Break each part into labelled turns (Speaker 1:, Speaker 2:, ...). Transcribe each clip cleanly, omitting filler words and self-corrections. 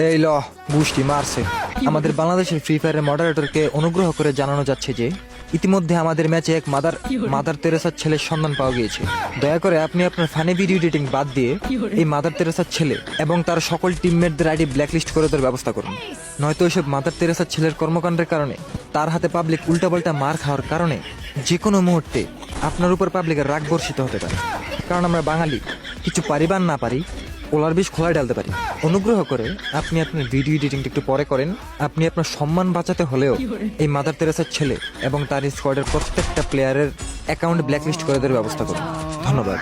Speaker 1: এই ল গুষ্টি মারছে। আমাদের বাংলাদেশের ফ্রি ফায়ারের মডারেটরকে অনুগ্রহ করে জানানো যাচ্ছে যে ইতিমধ্যে আমাদের ম্যাচে এক মাদার তেরেসার ছেলের সন্ধান পাওয়া গিয়েছে। দয়া করে আপনি আপনার ফানি ভিডিও এডিটিং বাদ দিয়ে এই মাদার তেরেসার ছেলে এবং তার সকল টিমমেটদের আইডি ব্ল্যাকলিস্ট করে দেওয়ার ব্যবস্থা করুন। নয়তো ওইসব মাদার তেরেসার ছেলের কর্মকাণ্ডের কারণে, তার হাতে পাবলিক উল্টাপাল্টা মার খাওয়ার কারণে যে কোনো মুহূর্তে আপনার উপর পাবলিকের রাগ বর্ষিত হতে পারে। কারণ আমরা বাঙালি, কিছু পারি বা না পারি, ওলার বিষ খোলায় ডালতে পারি। অনুগ্রহ করে আপনি আপনার ভিডিও এডিটিংটা একটু পরে করেন। আপনি আপনার সম্মান বাঁচাতে হলেও এই মাদার তেরেসার ছেলে এবং তার স্কোয়াডের প্রত্যেকটা প্লেয়ারের অ্যাকাউন্ট ব্ল্যাকলিস্ট করে দেওয়ার ব্যবস্থা করুন। ধন্যবাদ।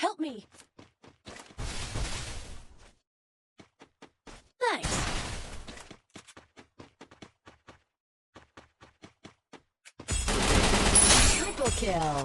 Speaker 2: Help me! Thanks! Triple kill!